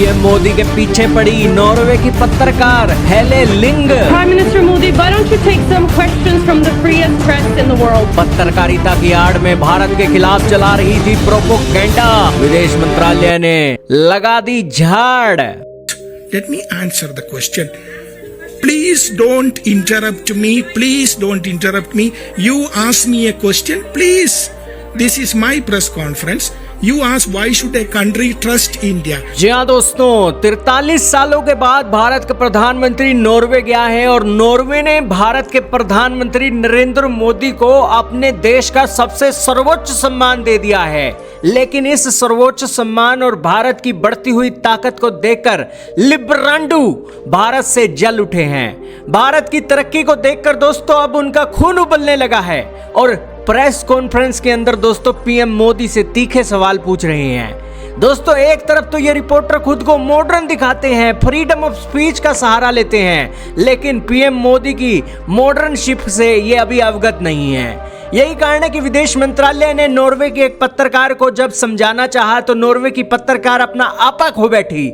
PM Modi के पीछे पड़ी नॉर्वे की पत्रकार हेले लिंग। Prime Minister Modi, why don't you take some questions from the freest press in the world? पत्रकारिता की आड़ में भारत के खिलाफ चला रही थी प्रोपोगेंडा, विदेश मंत्रालय ने लगा दी झाड़। Let me answer the question. Please don't interrupt me. Please don't interrupt me. You ask me a question, please. This is my press conference. You ask why should a country trust India? जी हाँ दोस्तों, 43 सालों के बाद भारत का प्रधानमंत्री Norway गया है और नॉर्वे ने भारत के प्रधानमंत्री नरेंद्र मोदी को अपने देश का सबसे सर्वोच्च सम्मान दे दिया है। लेकिन इस सर्वोच्च सम्मान और भारत की बढ़ती हुई ताकत को देखकर लिब्रांडू भारत से जल उठे हैं। भारत की तरक्की को देखकर दोस्तों अब उनका खून उबलने लगा है और प्रेस कॉन्फ्रेंस के अंदर दोस्तों पीएम मोदी से तीखे सवाल पूछ रहे हैं। दोस्तों एक तरफ तो ये रिपोर्टर खुद को मॉडर्न दिखाते हैं, फ्रीडम ऑफ स्पीच का सहारा लेते हैं, लेकिन पीएम मोदी की मॉडर्नशिप से ये अभी अवगत नहीं है। यही कारण है कि विदेश मंत्रालय ने नॉर्वे के एक पत्रकार को जब समझाना चाहा तो नॉर्वे की पत्रकार अपना आपा खो बैठी।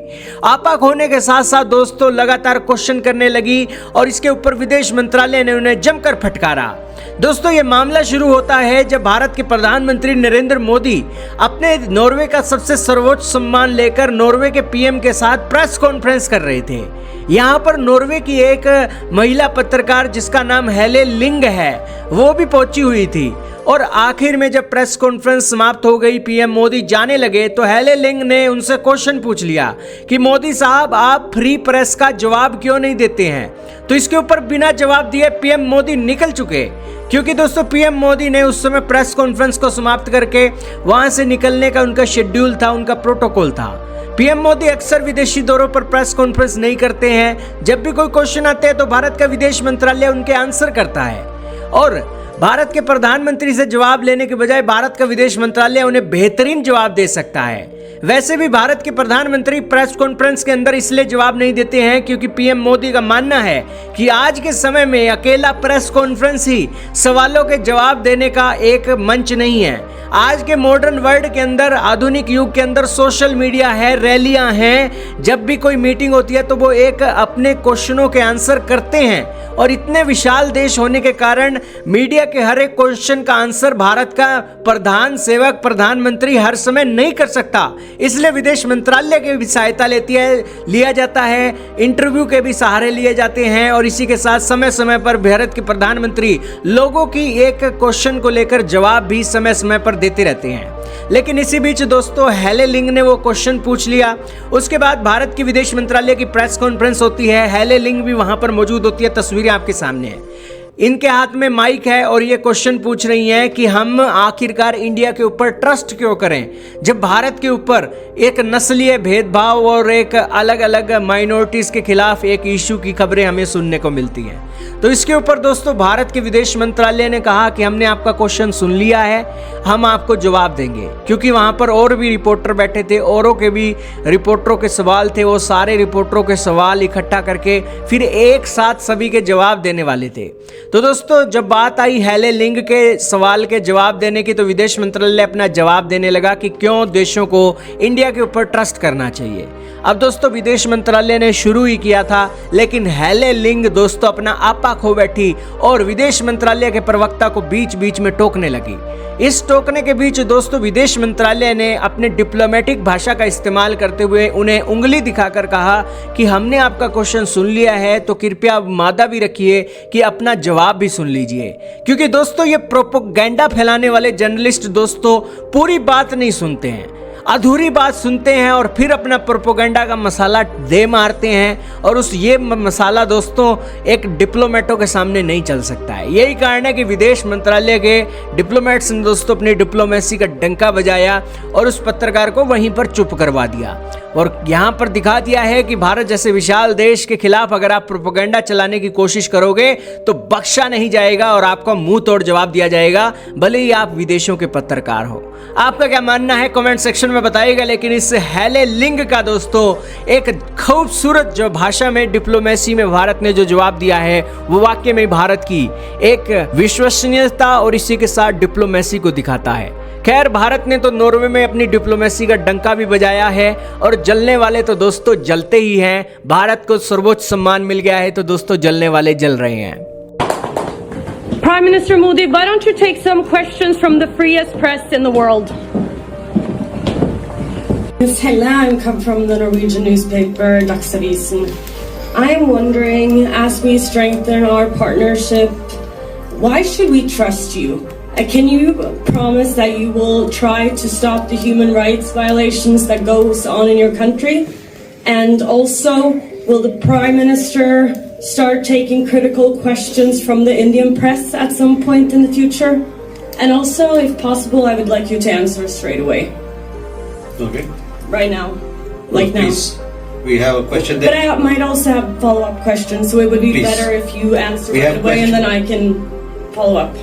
आपा खोने के साथ साथ दोस्तों लगातार क्वेश्चन करने लगी और इसके ऊपर विदेश मंत्रालय ने उन्हें जमकर फटकारा। दोस्तों ये मामला शुरू होता है जब भारत के प्रधानमंत्री नरेंद्र मोदी अपने नॉर्वे का सबसे सर्वोच्च सम्मान लेकर नॉर्वे के पीएम के साथ प्रेस कॉन्फ्रेंस कर रहे थे। यहाँ पर नॉर्वे की एक महिला पत्रकार जिसका नाम हेले लिंग है वो भी पहुंची हुई थी और आखिर में जब प्रेस कॉन्फ्रेंस समाप्त हो गई, पीएम मोदी जाने लगे तो हेले लिंग ने उनसे क्वेश्चन पूछ लिया कि मोदी साहब आप फ्री प्रेस का जवाब क्यों नहीं देते हैं। तो इसके ऊपर बिना जवाब दिए पीएम मोदी निकल चुके, क्योंकि दोस्तों पीएम मोदी ने उस समय प्रेस कॉन्फ्रेंस को समाप्त करके वहां से निकलने का उनका शेड्यूल था, उनका प्रोटोकॉल था। पीएम मोदी अक्सर विदेशी दौरों पर प्रेस कॉन्फ्रेंस नहीं करते हैं। जब भी कोई क्वेश्चन आते हैं तो भारत का विदेश मंत्रालय उनके आंसर करता है और भारत के प्रधानमंत्री से जवाब लेने के बजाय भारत का विदेश मंत्रालय उन्हें बेहतरीन जवाब दे सकता है। वैसे भी भारत के प्रधानमंत्री प्रेस कॉन्फ्रेंस के अंदर इसलिए जवाब नहीं देते हैं क्योंकि पीएम मोदी का मानना है कि आज के समय में अकेला प्रेस कॉन्फ्रेंस ही सवालों के जवाब देने का एक मंच नहीं है। आज के मॉडर्न वर्ल्ड के अंदर, आधुनिक युग के अंदर सोशल मीडिया है, रैलियां हैं, जब भी कोई मीटिंग होती है तो वो एक अपने क्वेश्चनों के आंसर करते हैं और इतने विशाल देश होने के कारण मीडिया के हर एक क्वेश्चन का आंसर भारत का प्रधान सेवक प्रधानमंत्री हर समय नहीं कर सकता। इसलिए विदेश मंत्रालय की भी सहायता लिया जाता है, इंटरव्यू के भी सहारे लिए जाते हैं और इसी के साथ समय समय पर भारत के प्रधानमंत्री लोगों की एक क्वेश्चन को लेकर जवाब भी समय समय पर देते रहते हैं। लेकिन इसी बीच दोस्तों हेले लिंग ने वो क्वेश्चन पूछ लिया। उसके बाद भारत की विदेश मंत्रालय की प्रेस कॉन्फ्रेंस होती है, हेले लिंग भी वहां पर मौजूद होती है, तस्वीरें आपके सामने है। इनके हाथ में माइक है और ये क्वेश्चन पूछ रही हैं कि हम आखिरकार इंडिया के ऊपर ट्रस्ट क्यों करें जब भारत के ऊपर एक नस्लीय भेदभाव और एक अलग अलग माइनॉरिटीज के खिलाफ एक इशू की खबरें हमें सुनने को मिलती हैं। तो इसके ऊपर दोस्तों भारत के विदेश मंत्रालय ने कहा कि हमने आपका क्वेश्चन सुन लिया है, हम आपको जवाब देंगे, क्योंकि वहां पर और भी रिपोर्टर बैठे थे, औरों के भी रिपोर्टरों के सवाल थे। वो सारे रिपोर्टरों के सवाल इकट्ठा करके फिर एक साथ सभी के जवाब देने वाले थे। तो दोस्तों जब बात आई हेले लिंग के सवाल के जवाब देने की तो विदेश मंत्रालय अपना जवाब देने लगा कि क्यों देशों को इंडिया के ऊपर ट्रस्ट करना चाहिए। अब दोस्तों विदेश मंत्रालय ने शुरू ही किया था, लेकिन हेले लिंग दोस्तों अपना आपा खो बैठी और विदेश मंत्रालय के प्रवक्ता को बीच बीच में टोकने लगी। इस टोकने के बीच दोस्तों विदेश मंत्रालय ने अपने डिप्लोमेटिक भाषा का इस्तेमाल करते हुए उन्हें उंगली दिखाकर कहा कि हमने आपका क्वेश्चन सुन लिया है, तो कृपया मादा भी रखिए कि अपना जवाब भी सुन लीजिए। क्योंकि दोस्तों ये प्रोपोगेंडा फैलाने वाले जर्नलिस्ट दोस्तों पूरी बात नहीं सुनते हैं, अधूरी बात सुनते हैं और फिर अपना प्रोपोगेंडा का मसाला दे मारते हैं और ये मसाला दोस्तों एक डिप्लोमेटों के सामने नहीं चल सकता है। यही कारण है कि विदेश मंत्रालय के डिप्लोमेट्स ने दोस्तों अपनी डिप्लोमेसी का डंका बजाया और उस पत्रकार को वहीं पर चुप करवा दिया और यहाँ पर दिखा दिया है कि भारत जैसे विशाल देश के खिलाफ अगर आप प्रोपोगेंडा चलाने की कोशिश करोगे तो बख्शा नहीं जाएगा और आपको मुंह तोड़ जवाब दिया जाएगा, भले ही आप विदेशों के पत्रकार हो। आपका क्या मानना है कमेंट सेक्शन में बताइएगा। लेकिन इस हेले लिंग का दोस्तों एक खूबसूरत जो भाषा में डिप्लोमेसी में भारत ने जो जवाब दिया है वो वाकई में भारत की एक विश्वसनीयता और इसी के साथ डिप्लोमेसी को दिखाता है। खैर, भारत ने तो नॉर्वे में अपनी डिप्लोमेसी का डंका भी बजाया है और जलने वाले तो दोस्तों जलते ही हैं। भारत को सर्वोच्च सम्मान मिल गया है तो दोस्तों जलने वाले जल रहे हैं। Prime Minister Modi, why don't you take some questions from the freest press in the world? Helle, I come from the Norwegian newspaper Dagsavisen. I am wondering, as we strengthen our partnership, why should we trust you? Can you promise that you will try to stop the human rights violations that goes on in your country? And also, will the Prime Minister start taking critical questions from the Indian press at some point in the future? And also, if possible, I would like you to answer straight away. Okay. Right now. Like now. Please, we have a question there. But I might also have follow-up questions, so it would be Please. better if you answer We right have away and then I question. can follow up.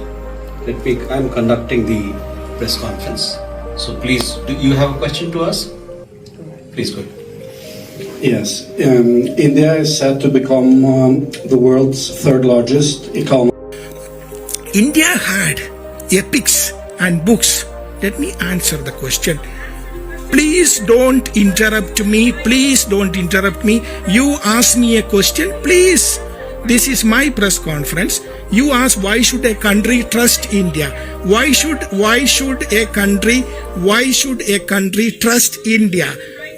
I'm conducting the press conference. So please, do you have a question to us? Please go ahead. Yes. India is set to become the world's third largest economy. India had epics and books. Let me answer the question. Please don't interrupt me. Please don't interrupt me. You ask me a question, please. This is my press conference. You ask why should a country trust India? Why should a country trust India?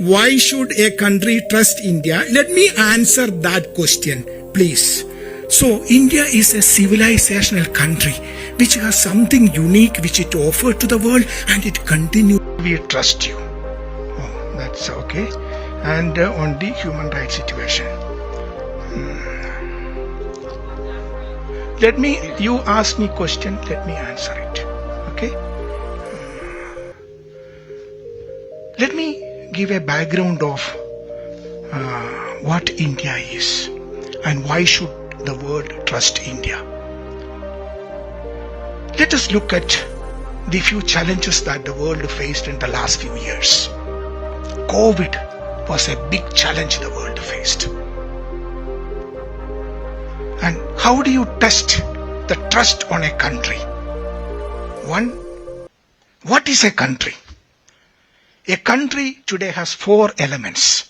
Why should a country trust India? Let me answer that question, please. So India is a civilizational country which has something unique which it offered to the world, and it continues. We trust you. Oh, that's okay. And on the human rights situation. You ask me question, let me answer it. Okay? Let me give a background of what India is and why should the world trust India. Let us look at the few challenges that the world faced in the last few years. COVID was a big challenge the world faced. And how do you test the trust on a country? One, what is a country? A country today has 4 elements.